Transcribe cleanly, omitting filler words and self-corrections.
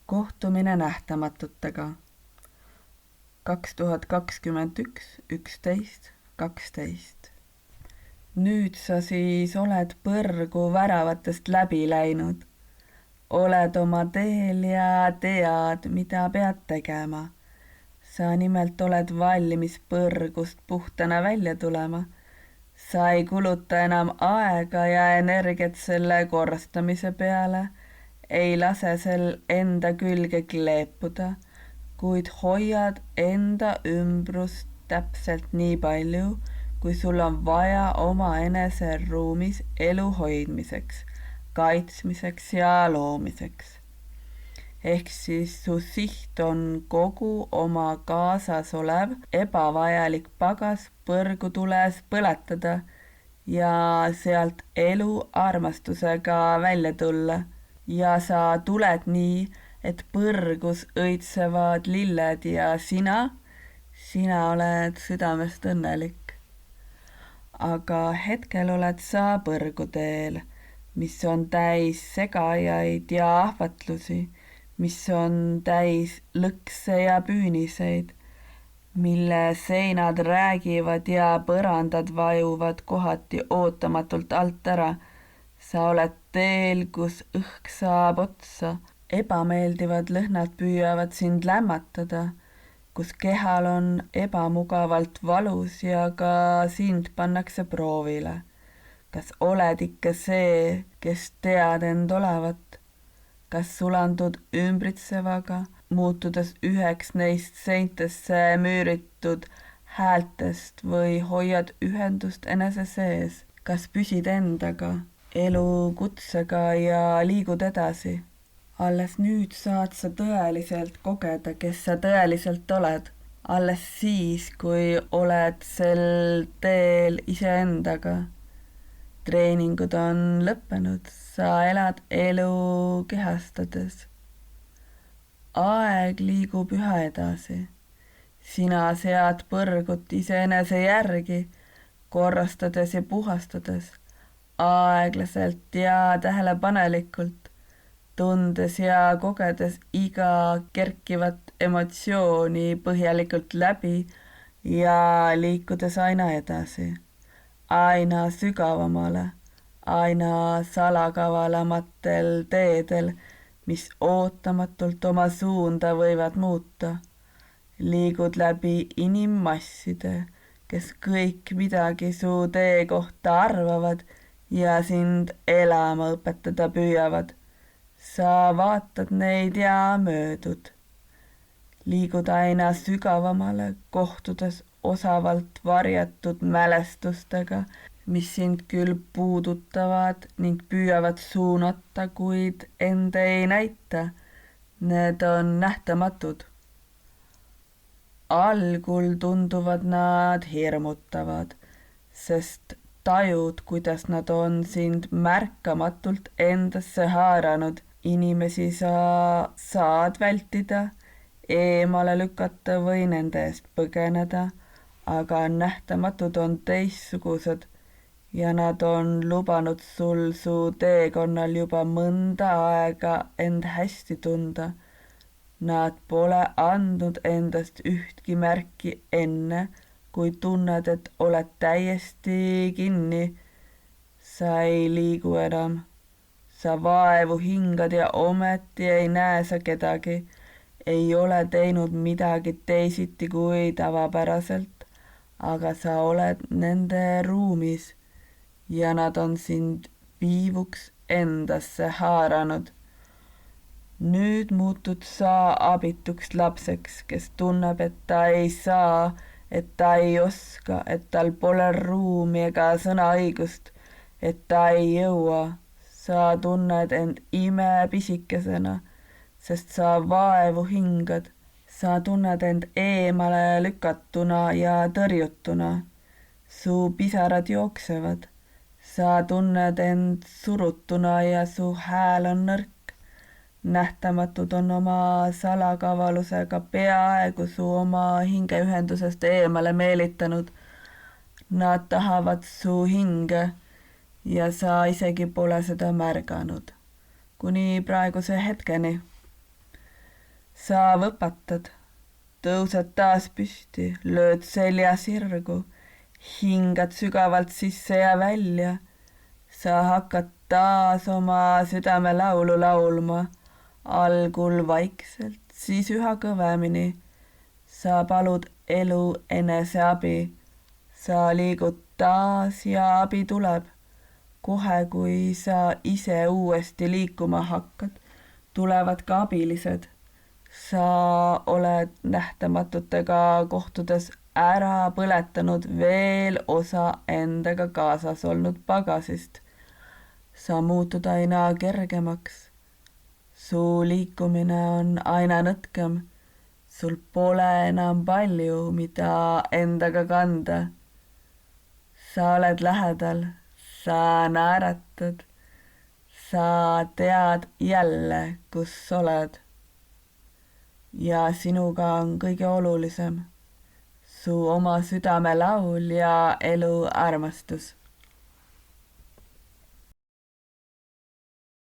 Kohtumine nähtamatutega 2021 11.12. Nüüd sa siis oled põrgu väravatest läbi läinud. Oled oma teel ja tead, mida pead tegema. Sa nimelt oled valmis põrgust puhtana välja tulema. Sa ei kuluta enam aega ja energiat selle korrastamise peale, ei lase sel enda külge kleepuda, kuid hoiad enda ümbrust täpselt nii palju, kui sul on vaja oma enese ruumis elu hoidmiseks, kaitsmiseks ja loomiseks. Ehk siis su siht on kogu oma kaasas olev ebavajalik pagas põrgutules põletada ja sealt elu armastusega välja tulla. Ja sa tuled nii, et põrgus õitsevad lilled ja sina oled südamest õnnelik. Aga hetkel oled sa põrguteel, mis on täis segajaid ja ahvatlusi, mis on täis lõkse ja püüniseid, mille seinad räägivad ja põrandad vajuvad kohati ootamatult alt ära. Sa oled teel, kus õhk saab otsa, ebameeldivad lõhnad püüavad sind lämmatada, kus kehal on ebamugavalt valus ja ka sind pannakse proovile. Kas oled ikka see, kes tead end olevat? Kas sulandud ümbritsevaga, muutudes üheks neist seintesse müüritud häältest või hoiad ühendust enese sees? Kas püsid endaga, elu kutsega ja liigud edasi? Alles nüüd saad sa tõeliselt kogeda, kes sa tõeliselt oled. Alles siis, kui oled sel teel iseendaga. Treeningud on lõppenud, sa elad elu kehastades. Aeg liigub üha edasi. Sina sead põrgut iseenese järgi, korrastades ja puhastades, aeglaselt ja tähelepanelikult, tundes ja kogedes iga kerkivat emotsiooni põhjalikult läbi ja liikudes aina edasi, aina sügavamale, aina salakavalamatel teedel, mis ootamatult oma suunda võivad muuta. Liigud läbi inimmasside, kes kõik midagi su tee kohta arvavad ja sind elama õpetada püüavad. Sa vaatad neid ja möödud. Liigud aina sügavamale, kohtudes osavalt varjatud mälestustega, mis sind küll puudutavad ning püüavad suunata, kuid end ei näita. Need on nähtamatud. Algul tunduvad nad hirmutavad, sest tajud, kuidas nad on sind märkamatult endasse haaranud. Inimesi sa saad vältida, eemale lükata või nende eest põgeneda, aga nähtamatud on teistsugused ja nad on lubanud sul su teekonnal juba mõnda aega end hästi tunda. Nad pole andnud endast ühtki märki enne, kui tunned, et oled täiesti kinni. Sa ei liigu enam. Sa vaevu hingad ja ometi ei näe sa kedagi. Ei ole teinud midagi teisiti kui tavapäraselt, aga sa oled nende ruumis ja nad on sind viivuks endasse haaranud. Nüüd muutud sa abituks lapseks, kes tunneb, et ta ei saa, et ta ei oska, et tal pole ruumi ega sõnaõigust, et ta ei jõua. Sa tunned end imepisikesena, sest sa vaevu hingad. Sa tunned end eemale lükatuna ja tõrjutuna. Su pisarad jooksevad. Sa tunned end surutuna ja su hääl on nõrk. Nähtamatud on oma salakavalusega peaaegu su oma hingeühendusest eemale meelitanud. Nad tahavad su hinge ja sa isegi pole seda märganud. Kuni praeguse hetkeni. Sa võpatad, tõused taas püsti, lööd selja sirgu, hingad sügavalt sisse ja välja. Sa hakkad taas oma südamelaulu laulma, algul vaikselt, siis üha kõvemini. Sa palud elu eneseabi. Sa liigud taas ja abi tuleb. Kohe, kui sa ise uuesti liikuma hakkad, tulevad ka abilised. Sa oled nähtamatutega kohtudes ära põletanud veel osa endaga kaasas olnud pagasist. Sa muutud aina kergemaks. Su liikumine on aina nõtkem. Sul pole enam palju, mida endaga kanda. Sa oled lähedal, sa naeratad, sa tead jälle, kus oled. Ja sinuga on kõige olulisem, su oma südamelaul ja elu armastus.